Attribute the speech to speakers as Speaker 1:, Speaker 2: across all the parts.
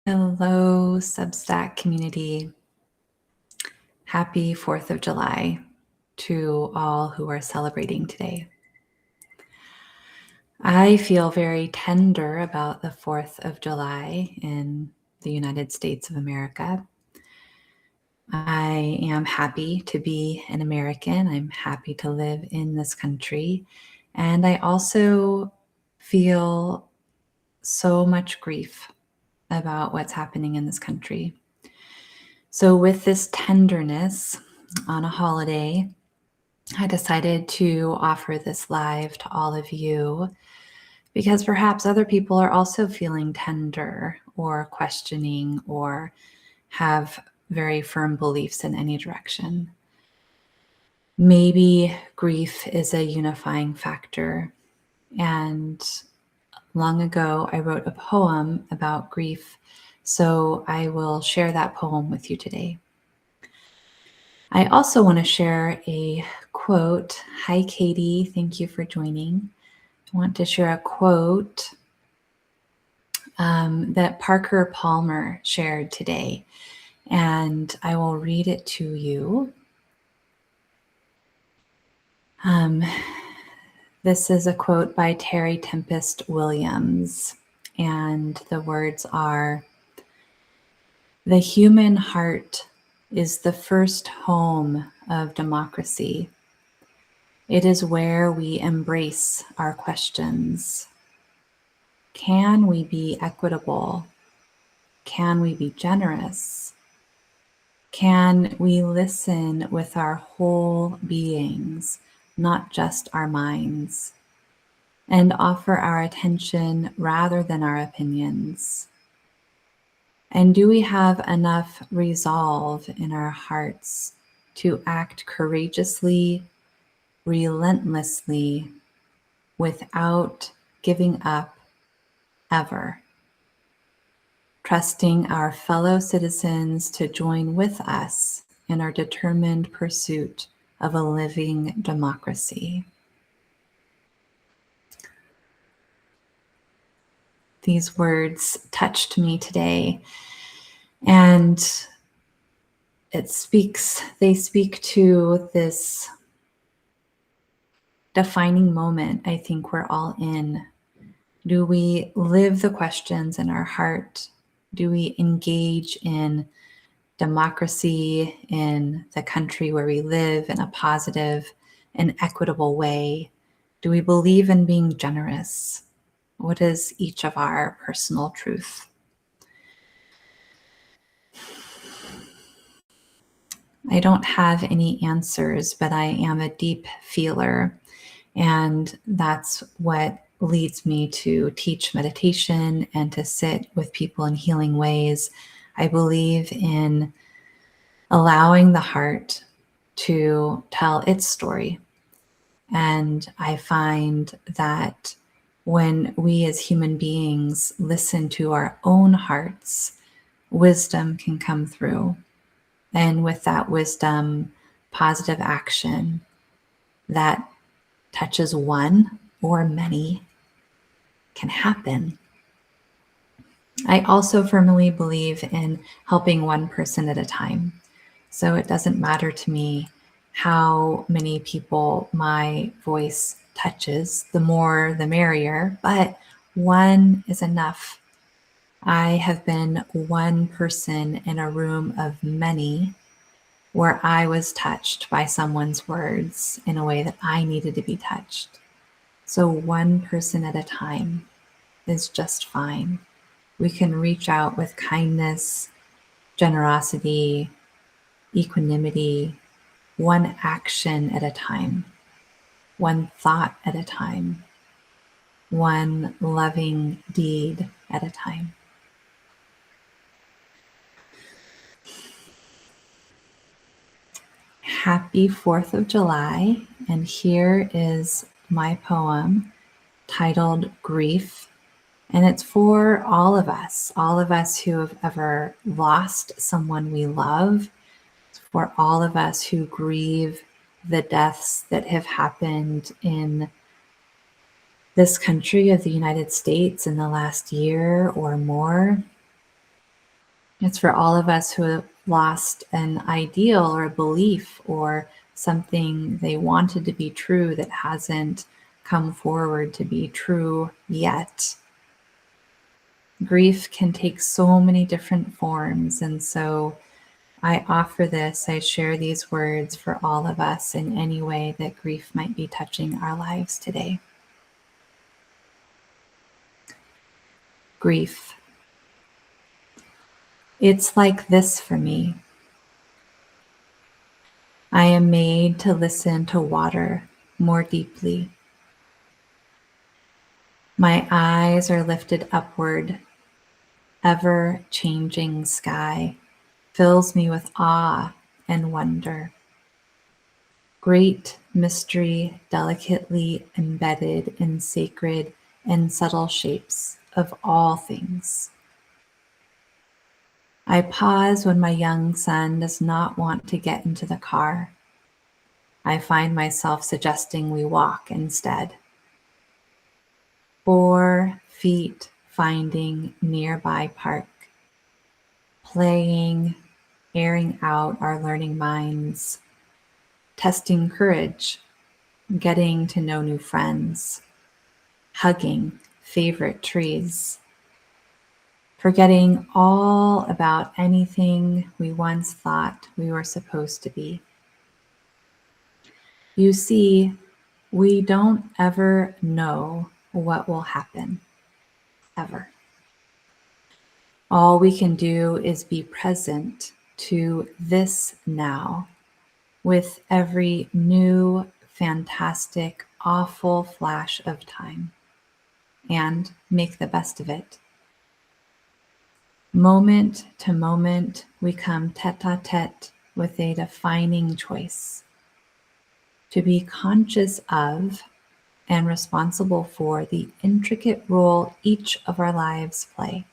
Speaker 1: Hello, Substack community. Happy 4th of July to all who are celebrating today. I feel very tender about the 4th of July in the United States of America. I am happy to be an American. I'm happy to live in this country. And I also feel so much grief about what's happening in this country. So with this tenderness on a holiday, I decided to offer this live to all of you because perhaps other people are also feeling tender or questioning or have very firm beliefs in any direction. Maybe grief is a unifying factor. And long ago, I wrote a poem about grief. So I will share that poem with you today. I also want to share a quote. Hi, Katie. Thank you for joining. I want to share a quote that Parker Palmer shared today, and I will read it to you. This is a quote by Terry Tempest Williams, and the words are, "The human heart is the first home of democracy. It is where we embrace our questions. Can we be equitable? Can we be generous? Can we listen with our whole beings, not just our minds, and offer our attention rather than our opinions? And do we have enough resolve in our hearts to act courageously, relentlessly, without giving up ever, trusting our fellow citizens to join with us in our determined pursuit of a living democracy?" These words touched me today, and they speak to this defining moment I think we're all in. Do we live the questions in our heart? Do we engage in democracy in the country where we live in a positive and equitable way? Do we believe in being generous? What is each of our personal truth? I don't have any answers, but I am a deep feeler. And that's what leads me to teach meditation and to sit with people in healing ways. I believe in allowing the heart to tell its story. And I find that when we as human beings listen to our own hearts, wisdom can come through. And with that wisdom, positive action that touches one or many can happen. I also firmly believe in helping one person at a time. So it doesn't matter to me how many people my voice touches, the more the merrier, but one is enough. I have been one person in a room of many where I was touched by someone's words in a way that I needed to be touched. So one person at a time is just fine. We can reach out with kindness, generosity, equanimity, one action at a time, one thought at a time, one loving deed at a time. Happy 4th of July, and here is my poem titled Grief. And it's for all of us who have ever lost someone we love. It's for all of us who grieve the deaths that have happened in this country of the United States in the last year or more. It's for all of us who have lost an ideal or a belief or something they wanted to be true that hasn't come forward to be true yet. Grief can take so many different forms, and so I offer this, I share these words for all of us in any way that grief might be touching our lives today. Grief. It's like this for me. I am made to listen to water more deeply. My eyes are lifted upward. Ever-changing sky fills me with awe and wonder. Great mystery delicately embedded in sacred and subtle shapes of all things. I pause when my young son does not want to get into the car. I find myself suggesting we walk instead. 4 feet finding nearby park, playing, airing out our learning minds, testing courage, getting to know new friends, hugging favorite trees, forgetting all about anything we once thought we were supposed to be. You see, we don't ever know what will happen, ever. All we can do is be present to this now with every new, fantastic, awful flash of time and make the best of it. Moment to moment, we come tete-a-tete with a defining choice to be conscious of and responsible for the intricate role each of our lives play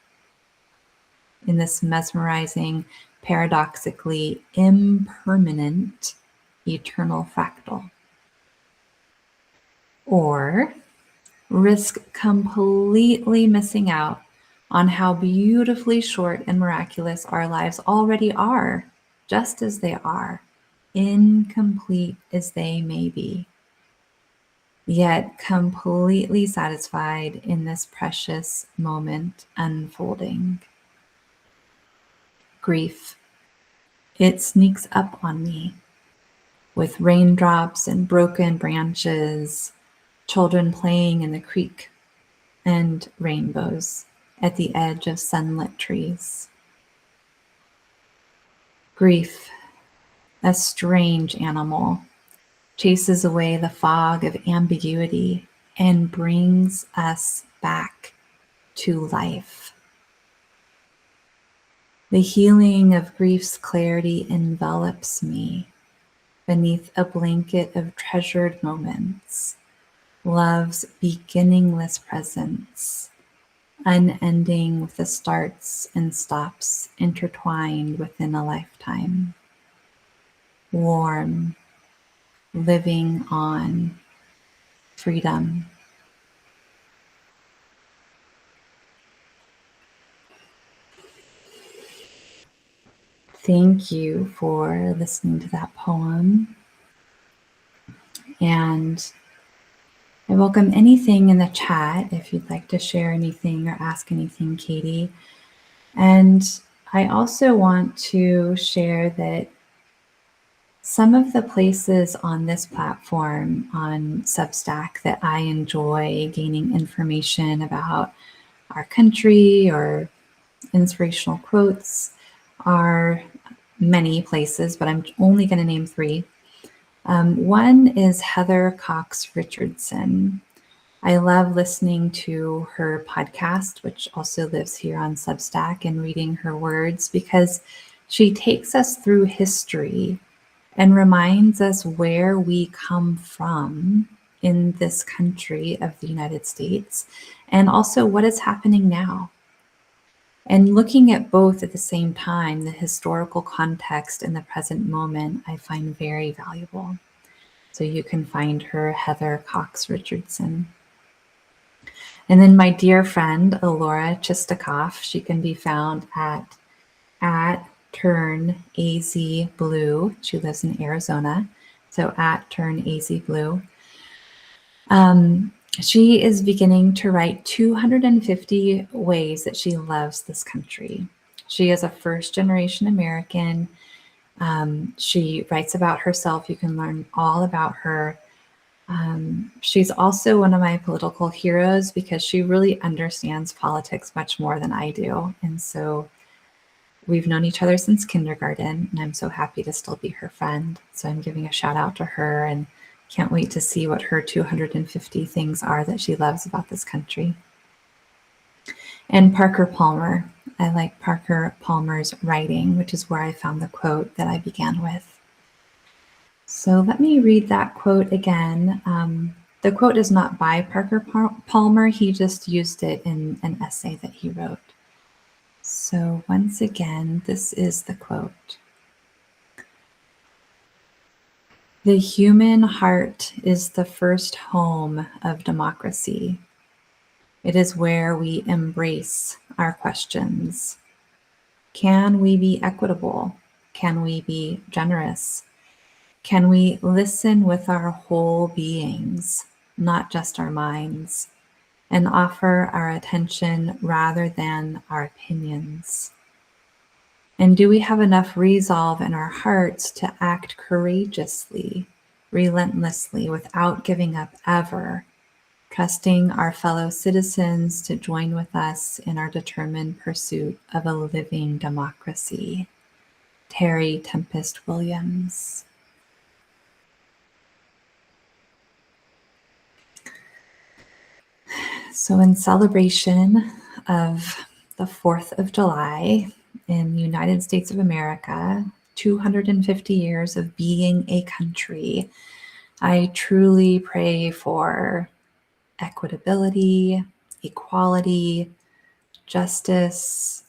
Speaker 1: in this mesmerizing, paradoxically impermanent, eternal fractal. Or risk completely missing out on how beautifully short and miraculous our lives already are, just as they are, incomplete as they may be, yet completely satisfied in this precious moment unfolding. Grief. It sneaks up on me with raindrops and broken branches, children playing in the creek, and rainbows at the edge of sunlit trees. Grief, a strange animal, chases away the fog of ambiguity and brings us back to life. The healing of grief's clarity envelops me beneath a blanket of treasured moments, love's beginningless presence, unending with the starts and stops intertwined within a lifetime. Warm, living on, freedom. Thank you for listening to that poem. And I welcome anything in the chat if you'd like to share anything or ask anything, Katie. And I also want to share that some of the places on this platform on Substack that I enjoy gaining information about our country or inspirational quotes are many places, but I'm only going to name 3. One is Heather Cox Richardson. I love listening to her podcast, which also lives here on Substack, and reading her words because she takes us through history and reminds us where we come from in this country of the United States, and also what is happening now. And looking at both at the same time, the historical context and the present moment, I find very valuable. So you can find her, Heather Cox Richardson. And then my dear friend, Alora Chistakoff, she can be found at at Turn AZ Blue. She lives in Arizona. So at Turn AZ Blue. She is beginning to write 250 ways that she loves this country. She is a first generation American. She writes about herself. You can learn all about her. She's also one of my political heroes because she really understands politics much more than I do. And so we've known each other since kindergarten, and I'm so happy to still be her friend. So I'm giving a shout out to her and can't wait to see what her 250 things are that she loves about this country. And Parker Palmer. I like Parker Palmer's writing, which is where I found the quote that I began with. So let me read that quote again. The quote is not by Parker Palmer. He just used it in an essay that he wrote. So once again, this is the quote. The human heart is the first home of democracy. It is where we embrace our questions. Can we be equitable? Can we be generous? Can we listen with our whole beings, not just our minds, and offer our attention rather than our opinions? And do we have enough resolve in our hearts to act courageously, relentlessly, without giving up ever, trusting our fellow citizens to join with us in our determined pursuit of a living democracy? Terry Tempest Williams. So in celebration of the 4th of July in the United States of America, 250 years of being a country, I truly pray for equitability, equality, justice,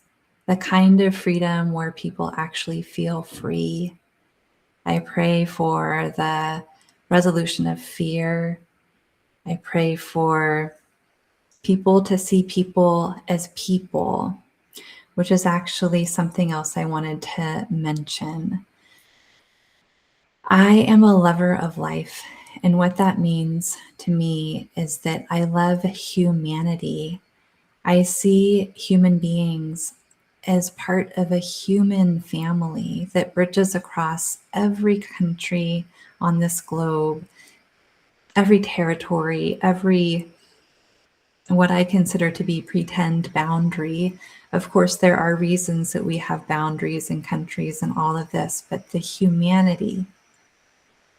Speaker 1: the kind of freedom where people actually feel free. I pray for the resolution of fear. I pray for people to see people as people, which is actually something else I wanted to mention. I am a lover of life, and what that means to me is that I love humanity. I see human beings as part of a human family that bridges across every country on this globe, every territory, every what I consider to be pretend boundary. Of course, there are reasons that we have boundaries in countries and all of this, but the humanity,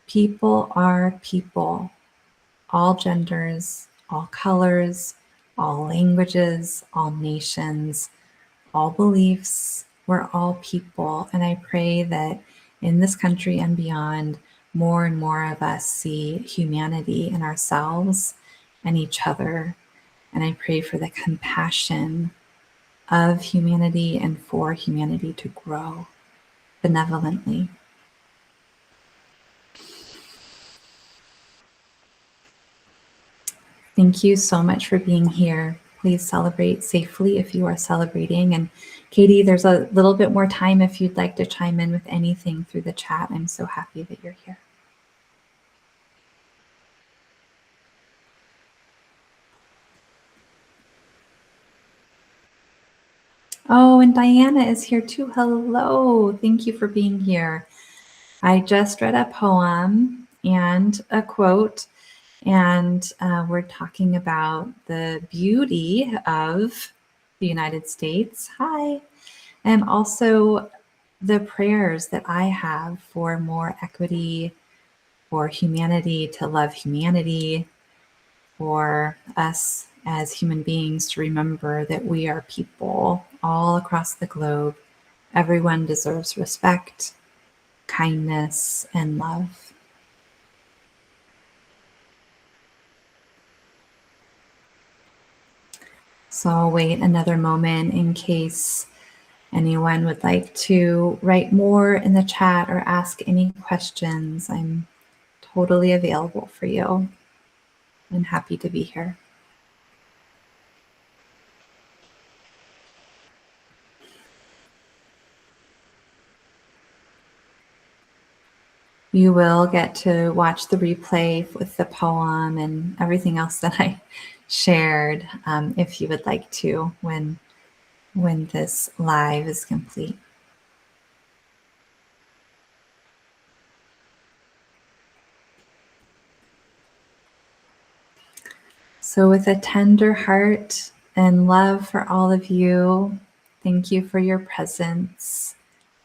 Speaker 1: people are people, all genders, all colors, all languages, all nations, all beliefs. We're all people. And I pray that in this country and beyond, more and more of us see humanity in ourselves and each other. And I pray for the compassion of humanity and for humanity to grow benevolently. Thank you so much for being here. Please celebrate safely if you are celebrating. And Katie, there's a little bit more time if you'd like to chime in with anything through the chat. I'm so happy that you're here. Oh, and Diana is here too. Hello. Thank you for being here. I just read a poem and a quote, and we're talking about the beauty of the United States. Hi. And also the prayers that I have for more equity, for humanity to love humanity, for us as human beings to remember that we are people all across the globe. Everyone deserves respect, kindness, and love. So I'll wait another moment in case anyone would like to write more in the chat or ask any questions. I'm totally available for you. I'm happy to be here. You will get to watch the replay with the poem and everything else that I shared, if you would like to, when this live is complete. So, with a tender heart and love for all of you, thank you for your presence.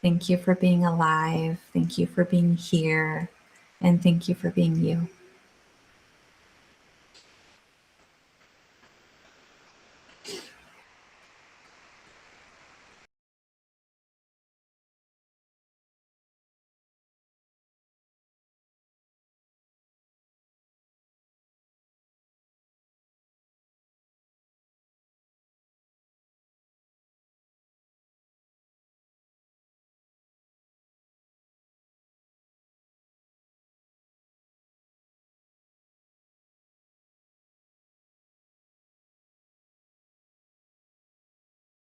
Speaker 1: Thank you for being alive. Thank you for being here. And thank you for being you.